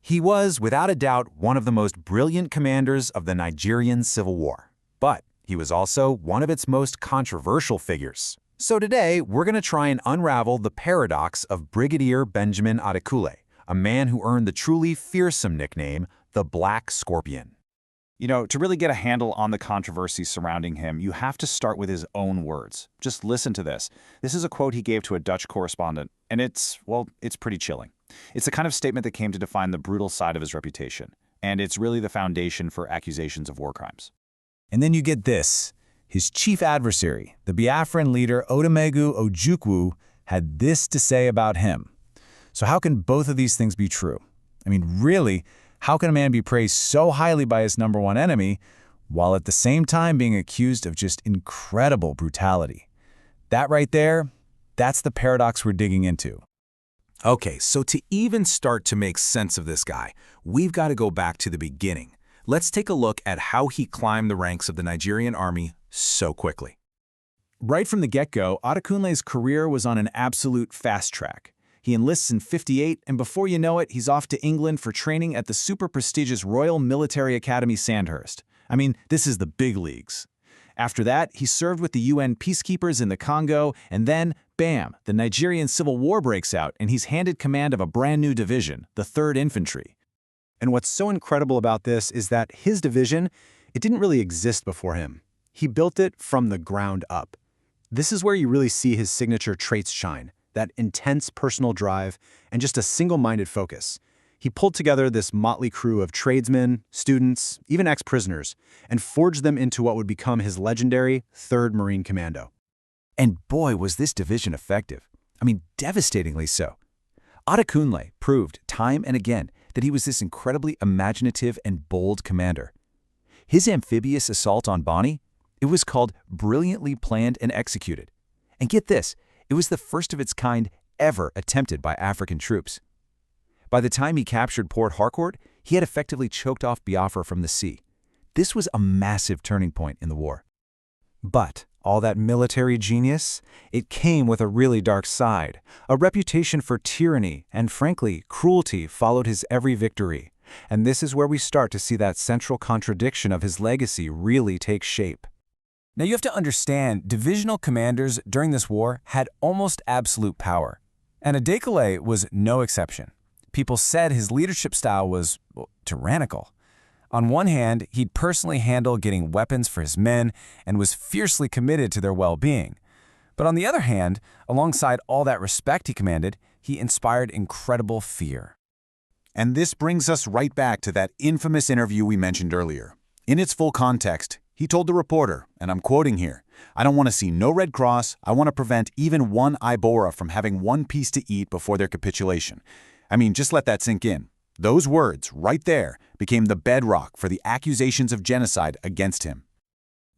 He was, without a doubt, one of the most brilliant commanders of the Nigerian Civil War. But he was also one of its most controversial figures. So today, we're going to try and unravel the paradox of Brigadier Benjamin Adekunle, a man who earned the truly fearsome nickname, the Black Scorpion. You know, to really get a handle on the controversy surrounding him, you have to start with his own words. Just listen to this. This is a quote he gave to a Dutch correspondent, and it's pretty chilling. It's the kind of statement that came to define the brutal side of his reputation, and it's really the foundation for accusations of war crimes. And then you get this. His chief adversary, the Biafran leader Odumegu Ojukwu, had this to say about him. So how can both of these things be true? I mean, really, how can a man be praised so highly by his number one enemy, while at the same time being accused of just incredible brutality? That right there, that's the paradox we're digging into. Okay, so to even start to make sense of this guy, we've got to go back to the beginning. Let's take a look at how he climbed the ranks of the Nigerian army so quickly. Right from the get-go, Adekunle's career was on an absolute fast track. He enlists in '58, and before you know it, he's off to England for training at the super prestigious Royal Military Academy Sandhurst. I mean, this is the big leagues. After that, he served with the UN peacekeepers in the Congo, and then, bam, the Nigerian Civil War breaks out, and he's handed command of a brand new division, the 3rd Infantry. And what's so incredible about this is that his division, it didn't really exist before him. He built it from the ground up. This is where you really see his signature traits shine, that intense personal drive, and just a single-minded focus. He pulled together this motley crew of tradesmen, students, even ex-prisoners, and forged them into what would become his legendary Third Marine Commando. And boy, was this division effective. I mean, devastatingly so. Adekunle proved time and again that he was this incredibly imaginative and bold commander. His amphibious assault on Bonny, it was called brilliantly planned and executed. And get this, it was the first of its kind ever attempted by African troops. By the time he captured Port Harcourt, he had effectively choked off Biafra from the sea. This was a massive turning point in the war. But all that military genius, it came with a really dark side. A reputation for tyranny and, frankly, cruelty followed his every victory. And this is where we start to see that central contradiction of his legacy really take shape. Now you have to understand, divisional commanders during this war had almost absolute power. And Adekunle was no exception. People said his leadership style was, tyrannical. On one hand, he'd personally handle getting weapons for his men and was fiercely committed to their well-being. But on the other hand, alongside all that respect he commanded, he inspired incredible fear. And this brings us right back to that infamous interview we mentioned earlier. In its full context, he told the reporter, and I'm quoting here, "I don't want to see no Red Cross. I want to prevent even one Ibora from having one piece to eat before their capitulation." I mean, just let that sink in. Those words, right there, became the bedrock for the accusations of genocide against him.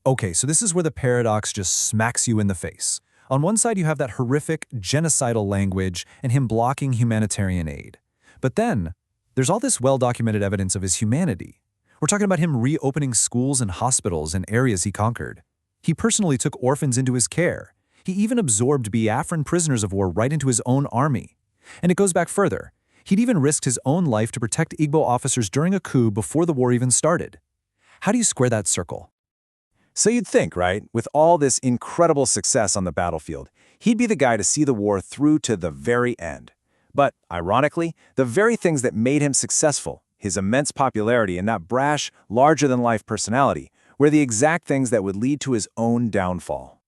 Okay, so this is where the paradox just smacks you in the face. On one side, you have that horrific, genocidal language and him blocking humanitarian aid. But then, there's all this well-documented evidence of his humanity. We're talking about him reopening schools and hospitals in areas he conquered. He personally took orphans into his care. He even absorbed Biafran prisoners of war right into his own army. And it goes back further. He'd even risked his own life to protect Igbo officers during a coup before the war even started. How do you square that circle? So you'd think, right, with all this incredible success on the battlefield, he'd be the guy to see the war through to the very end. But, ironically, the very things that made him successful, his immense popularity and that brash, larger-than-life personality, were the exact things that would lead to his own downfall.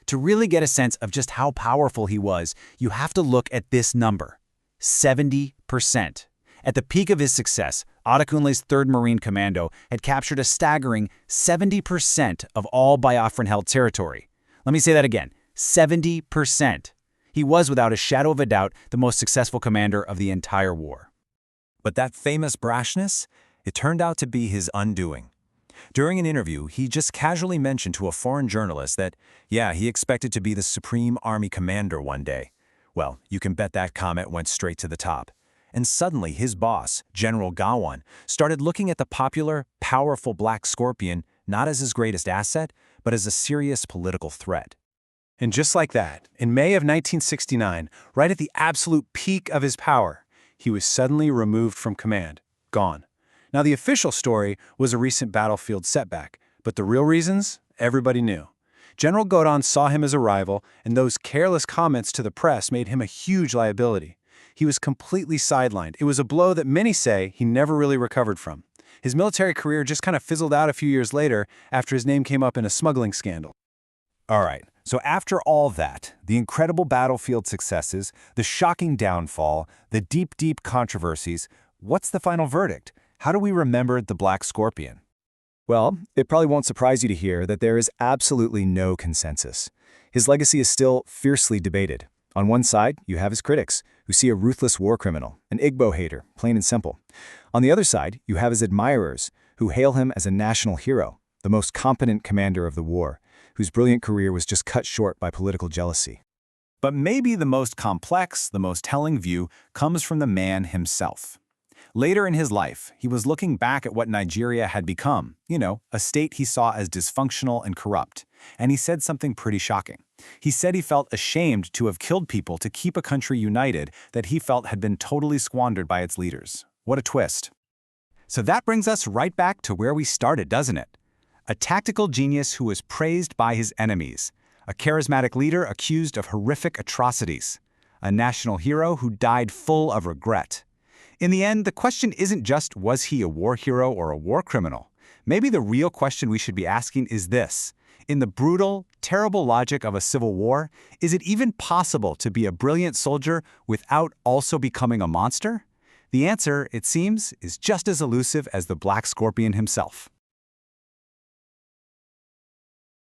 To really get a sense of just how powerful he was, you have to look at this number. 70%. At the peak of his success, Adekunle's 3rd Marine Commando had captured a staggering 70% of all Biafran-held territory. Let me say that again, 70%. He was, without a shadow of a doubt, the most successful commander of the entire war. But that famous brashness, it turned out to be his undoing. During an interview, he just casually mentioned to a foreign journalist that, yeah, he expected to be the Supreme Army Commander one day. Well, you can bet that comment went straight to the top. And suddenly his boss, General Gawan, started looking at the popular, powerful Black Scorpion not as his greatest asset, but as a serious political threat. And just like that, in May of 1969, right at the absolute peak of his power, he was suddenly removed from command, gone. Now, the official story was a recent battlefield setback, but the real reasons, everybody knew. General Godon saw him as a rival, and those careless comments to the press made him a huge liability. He was completely sidelined. It was a blow that many say he never really recovered from. His military career just kind of fizzled out a few years later after his name came up in a smuggling scandal. All right, so after all that, the incredible battlefield successes, the shocking downfall, the deep controversies, what's the final verdict? How do we remember the Black Scorpion? Well, it probably won't surprise you to hear that there is absolutely no consensus. His legacy is still fiercely debated. On one side, you have his critics, who see a ruthless war criminal, an Igbo hater, plain and simple. On the other side, you have his admirers, who hail him as a national hero, the most competent commander of the war, whose brilliant career was just cut short by political jealousy. But maybe the most complex, the most telling view comes from the man himself. Later in his life, he was looking back at what Nigeria had become, a state he saw as dysfunctional and corrupt, and he said something pretty shocking. He said he felt ashamed to have killed people to keep a country united that he felt had been totally squandered by its leaders. What a twist. So that brings us right back to where we started, doesn't it? A tactical genius who was praised by his enemies, a charismatic leader accused of horrific atrocities, a national hero who died full of regret. In the end, the question isn't just was he a war hero or a war criminal? Maybe the real question we should be asking is this. In the brutal, terrible logic of a civil war, is it even possible to be a brilliant soldier without also becoming a monster? The answer, it seems, is just as elusive as the Black Scorpion himself.